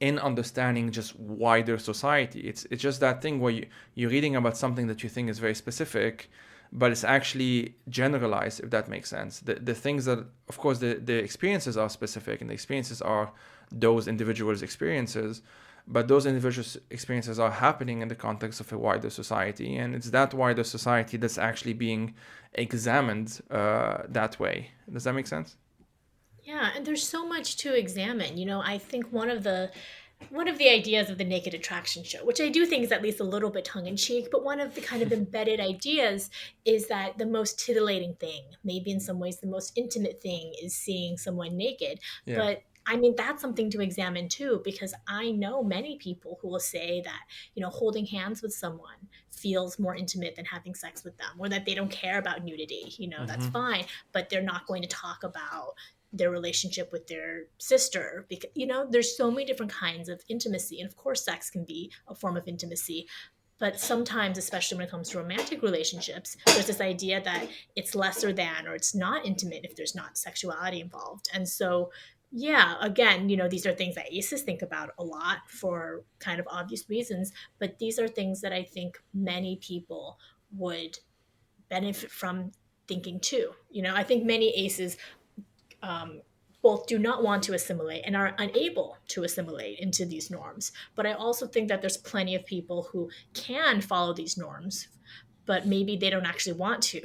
in understanding just wider society. It's just that thing where you're reading about something that you think is very specific, but it's actually generalized, if that makes sense. The things that, of course, the experiences are specific, and the experiences are those individuals' experiences, but those individual experiences are happening in the context of a wider society, and it's that wider society that's actually being examined that way. Does that make sense? Yeah, and there's so much to examine. I think one of the ideas of the naked attraction show, which I do think is at least a little bit tongue in cheek, but one of the kind of embedded ideas is that the most titillating thing, maybe in some ways the most intimate thing, is seeing someone naked. Yeah. But I mean, that's something to examine too, because I know many people who will say that, holding hands with someone feels more intimate than having sex with them, or that they don't care about nudity. That's Mm-hmm. fine, but they're not going to talk about their relationship with their sister, because there's so many different kinds of intimacy, and of course sex can be a form of intimacy, but sometimes, especially when it comes to romantic relationships, there's this idea that it's lesser than, or it's not intimate if there's not sexuality involved. And so Yeah, again, these are things that aces think about a lot for kind of obvious reasons, but these are things that I think many people would benefit from thinking too. I think many aces um, both do not want to assimilate and are unable to assimilate into these norms. But I also think that there's plenty of people who can follow these norms, but maybe they don't actually want to.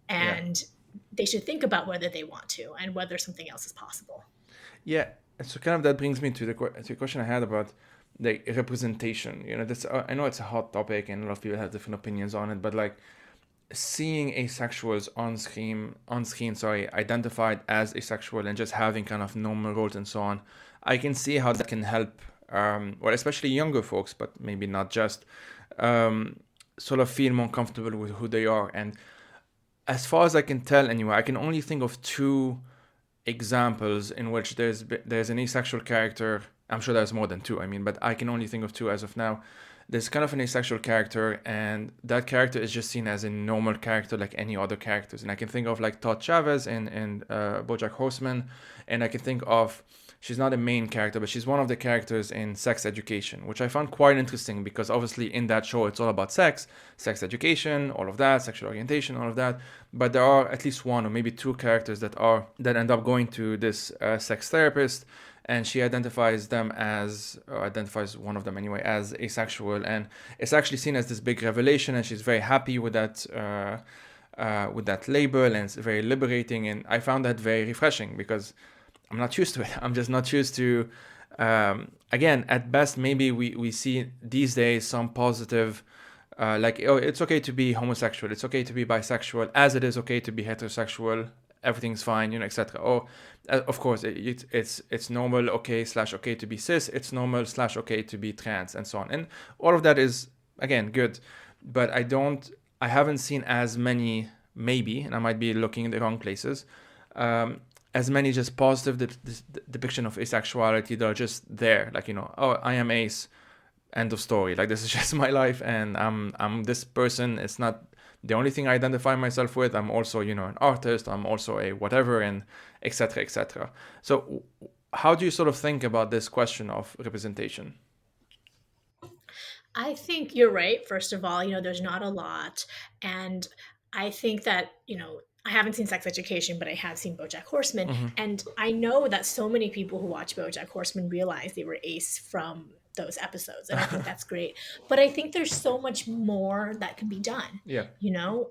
Yeah. And they should think about whether they want to and whether something else is possible. Yeah, so kind of that brings me to the question I had about the representation. That's I know it's a hot topic and a lot of people have different opinions on it, but like seeing asexuals on screen, sorry, identified as asexual and just having kind of normal roles and so on, I can see how that can help. Well, especially younger folks, but maybe not just, um, sort of feel more comfortable with who they are. And as far as I can tell, anyway, I can only think of two examples in which there's an asexual character. I'm sure there's more than two, I mean, but I can only think of two as of now. There's kind of an asexual character, and that character is just seen as a normal character like any other characters. And I can think of like Todd Chavez in BoJack Horseman, and I can think of, she's not a main character, but she's one of the characters in Sex Education, which I found quite interesting because obviously in that show it's all about sex education, all of that, sexual orientation, all of that. But there are at least one or maybe two characters that end up going to this sex therapist, and she identifies them as, or identifies one of them anyway, as asexual, and it's actually seen as this big revelation, and she's very happy with that. With that label, and it's very liberating, and I found that very refreshing because I'm not used to it. I'm just not used to. Again, at best, maybe we see these days some positive, like, oh, it's okay to be homosexual, it's okay to be bisexual, as it is okay to be heterosexual. Everything's fine, etc. Or, of course, it's normal, okay slash okay to be cis. It's normal slash okay to be trans, and so on. And all of that is, again, good, but I haven't seen as many, maybe, and I might be looking in the wrong places, um, as many just positive depiction of asexuality that are just there, like, oh, I am ace, end of story. Like, this is just my life, and I'm this person. It's not the only thing I identify myself with. I'm also, an artist. I'm also a whatever, and etc. etc. So, how do you sort of think about this question of representation? I think you're right. First of all, there's not a lot. And I think that, I haven't seen Sex Education, but I have seen BoJack Horseman. Mm-hmm. And I know that so many people who watch BoJack Horseman realize they were ace from those episodes. And I think that's great. But I think there's so much more that can be done, Yeah.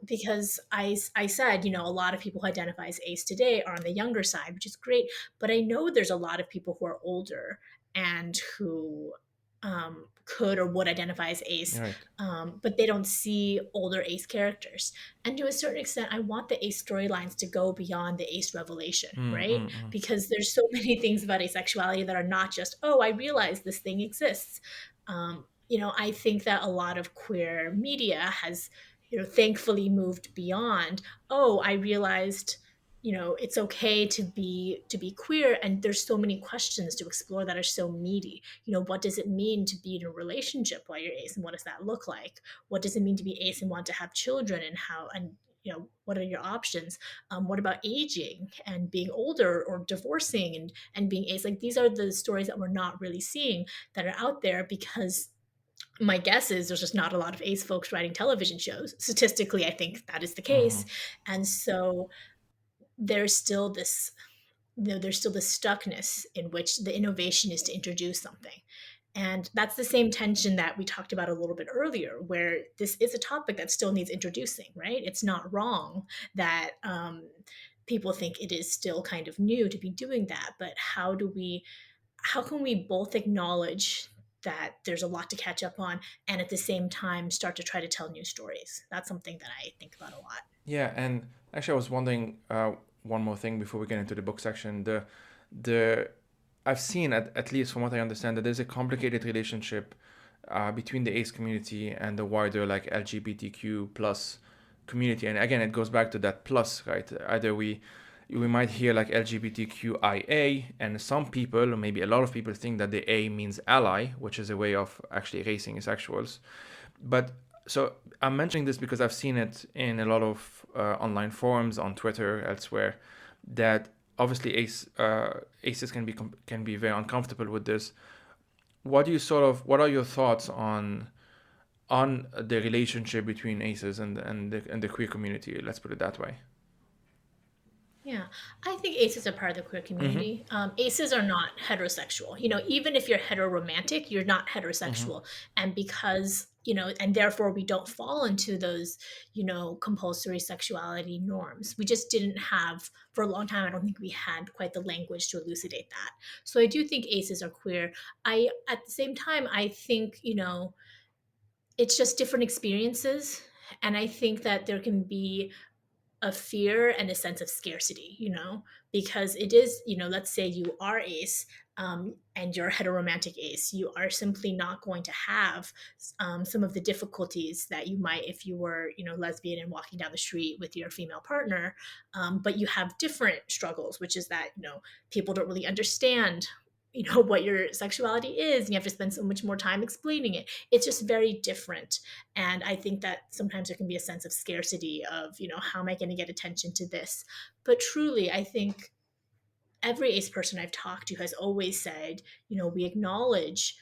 because I said, a lot of people who identify as ace today are on the younger side, which is great. But I know there's a lot of people who are older and who could or would identify as ace, Right. but they don't see older ace characters. And to a certain extent, I want the ace storylines to go beyond the ace revelation, right? Mm-mm-mm. Because there's so many things about asexuality that are not just, oh, I realize this thing exists. I think that a lot of queer media has, thankfully moved beyond, oh, I realized it's okay to be queer, and there's so many questions to explore that are so meaty. What does it mean to be in a relationship while you're ace, and what does that look like? What does it mean to be ace and want to have children, and how, and what are your options? What about aging and being older, or divorcing and being ace? Like, these are the stories that we're not really seeing, that are out there, because my guess is there's just not a lot of ace folks writing television shows. Statistically, I think that is the Mm-hmm. case. And so there's still this there's still this stuckness in which the innovation is to introduce something. And that's the same tension that we talked about a little bit earlier, where this is a topic that still needs introducing, right? It's not wrong that people think it is still kind of new to be doing that, but how can we both acknowledge that there's a lot to catch up on, and at the same time start to try to tell new stories? That's something that I think about a lot. Yeah, and actually, I was wondering, one more thing before we get into the book section. The I've seen, at least from what I understand, that there's a complicated relationship between the ace community and the wider, like, LGBTQ plus community. And again, it goes back to that plus, right? Either we might hear like LGBTQIA, and some people, or maybe a lot of people, think that the A means ally, which is a way of actually erasing asexuals. But so I'm mentioning this because I've seen it in a lot of online forums, on Twitter, elsewhere, that obviously aces can be very uncomfortable with this. What are your thoughts on the relationship between aces and the queer community? Let's put it that way. Yeah, I think aces are part of the queer community. Aces are not heterosexual. Even if you're heteroromantic, you're not heterosexual. And because, and therefore we don't fall into those, compulsory sexuality norms. We just didn't have, for a long time, I don't think we had quite the language to elucidate that. So I do think aces are queer. At the same time, I think, it's just different experiences. And I think that there can be a fear and a sense of scarcity, because it is, let's say you are ace, and you're heteroromantic ace, you are simply not going to have some of the difficulties that you might if you were, lesbian and walking down the street with your female partner. But you have different struggles, which is that, people don't really understand what your sexuality is, and you have to spend so much more time explaining it. It's just very different. And I think that sometimes there can be a sense of scarcity of, how am I going to get attention to this? But truly, I think every ace person I've talked to has always said, we acknowledge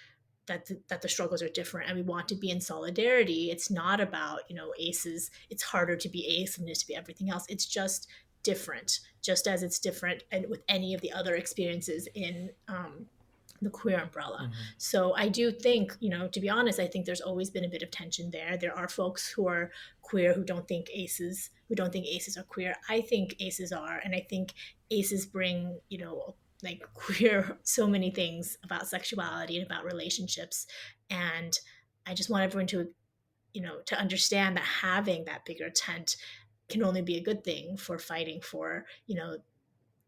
that the struggles are different, and we want to be in solidarity. It's not about, aces. It's harder to be ace than it is to be everything else. It's just different, just as it's different and with any of the other experiences in the queer umbrella. So I do think, to be honest, I think there's always been a bit of tension there. There are folks who are queer who don't think aces are queer. I think aces are, and I think aces bring, like queer so many things about sexuality and about relationships. And I just want everyone to, to understand that having that bigger tent can only be a good thing for fighting for,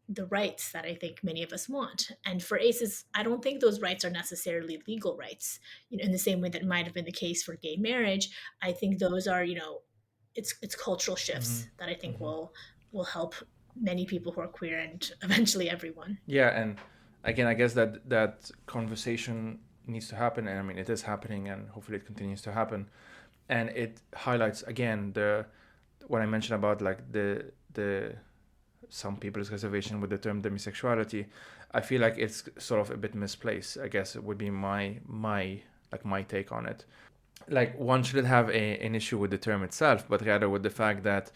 the rights that I think many of us want. And for aces, I don't think those rights are necessarily legal rights, in the same way that might have been the case for gay marriage. I think those are, it's cultural shifts that I think will help many people who are queer and eventually everyone. Yeah, and again, I guess that conversation needs to happen, and I mean, it is happening, and hopefully, it continues to happen. And it highlights again the what I mentioned about like the some people's reservation with the term demisexuality. I feel like it's sort of a bit misplaced. I guess it would be my take on it. Like, one shouldn't have an issue with the term itself, but rather with the fact that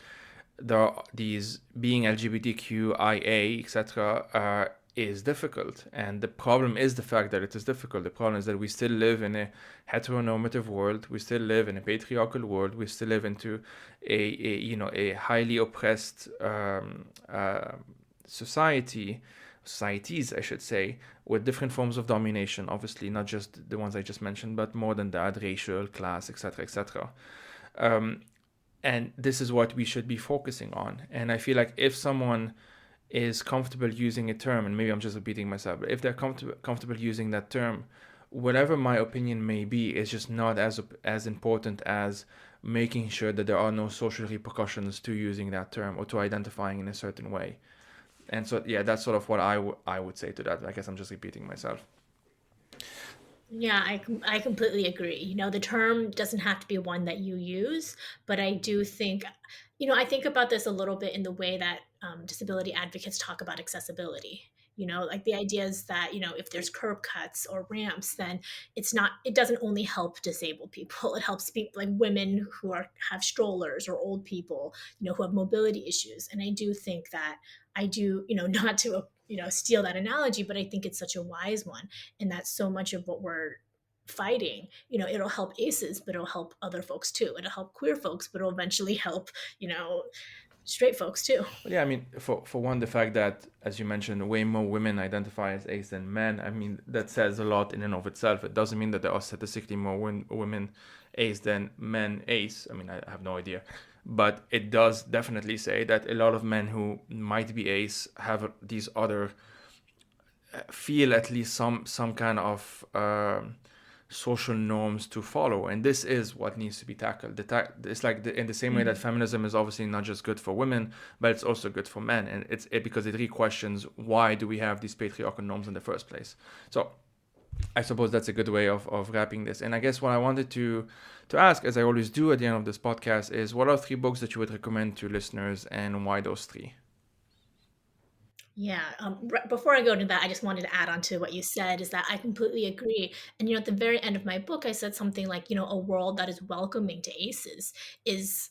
there are these being LGBTQIA, etc., is difficult. And the problem is the fact that it is difficult. The problem is that we still live in a heteronormative world. We still live in a patriarchal world. We still live into a highly oppressed societies, I should say, with different forms of domination. Obviously, not just the ones I just mentioned, but more than that, racial, class, etc., etc. And this is what we should be focusing on. And I feel like if someone is comfortable using a term, and maybe I'm just repeating myself, but if they're comfortable using that term, whatever my opinion may be, is just not as important as making sure that there are no social repercussions to using that term or to identifying in a certain way. And so, yeah, that's sort of what I would say to that. I guess I'm just repeating myself. Yeah, I completely agree. The term doesn't have to be one that you use, but I do think, I think about this a little bit in the way that disability advocates talk about accessibility. Like the idea is that, if there's curb cuts or ramps, then it doesn't only help disabled people. It helps people like women who have strollers, or old people, who have mobility issues. And I do think that not to, steal that analogy, but I think it's such a wise one. And that's so much of what we're fighting. It'll help aces, but it'll help other folks too. It'll help queer folks, but it'll eventually help, straight folks too. Well, yeah, I mean, for one, the fact that, as you mentioned, way more women identify as ace than men, I mean, that says a lot in and of itself. It doesn't mean that there are statistically more women ace than men ace. I mean, I have no idea. But it does definitely say that a lot of men who might be ace have these other, feel at least some kind of social norms to follow, and this is what needs to be tackled. It's like in the same way that feminism is obviously not just good for women, but it's also good for men, and because it re-questions why do we have these patriarchal norms in the first place. So I suppose that's a good way of wrapping this. And I guess what I wanted to ask, as I always do at the end of this podcast, is what are 3 books that you would recommend to listeners, and why those 3? Yeah. Before I go into that, I just wanted to add on to what you said is that I completely agree. And, at the very end of my book, I said something like, a world that is welcoming to aces is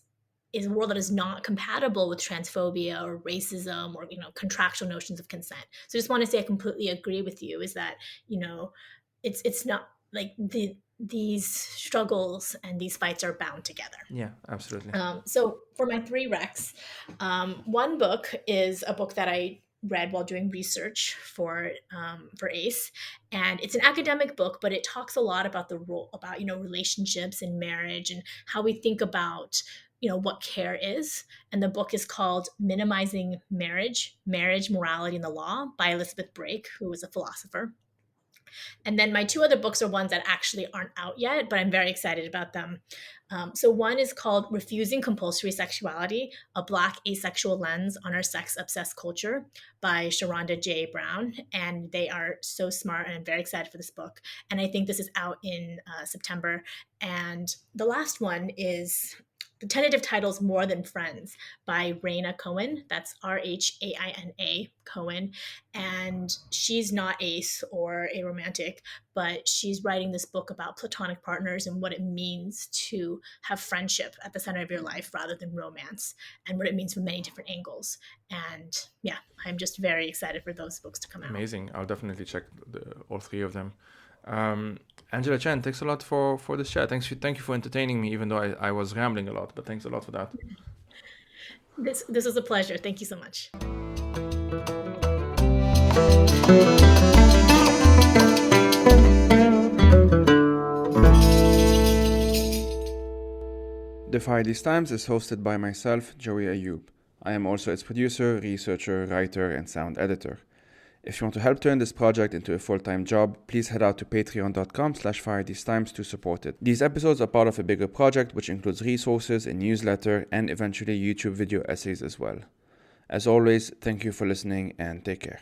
is a world that is not compatible with transphobia or racism or, contractual notions of consent. So I just want to say I completely agree with you is that, you know, it's not like these struggles and these fights are bound together. Yeah, absolutely. So for my three recs, one book is a book that I read while doing research for ACE, and it's an academic book, but it talks a lot about the role about relationships and marriage and how we think about what care is. And the book is called Minimizing Marriage, Morality, and the Law by Elizabeth Brake, who is a philosopher. And then my two other books are ones that actually aren't out yet, but I'm very excited about them. So one is called Refusing Compulsory Sexuality, A Black Asexual Lens on Our Sex-Obsessed Culture by Sherronda J. Brown. And they are so smart, and I'm very excited for this book. And I think this is out in September. And the last one is the tentative title is More Than Friends by Rhaina Cohen. That's Rhaina Cohen. And she's not ace or aromantic, but she's writing this book about platonic partners and what it means to have friendship at the center of your life rather than romance, and what it means from many different angles. And yeah, I'm just very excited for those books to come out. Amazing. I'll definitely check all three of them. Angela Chen, thanks a lot for this chat. Thank you for entertaining me, even though I was rambling a lot, but thanks a lot for that. This was a pleasure. Thank you so much. Defy These Times is hosted by myself, Joey Ayoub. I am also its producer, researcher, writer, and sound editor. If you want to help turn this project into a full-time job, please head out to patreon.com/FireTheseTimes to support it. These episodes are part of a bigger project which includes resources, a newsletter, and eventually YouTube video essays as well. As always, thank you for listening and take care.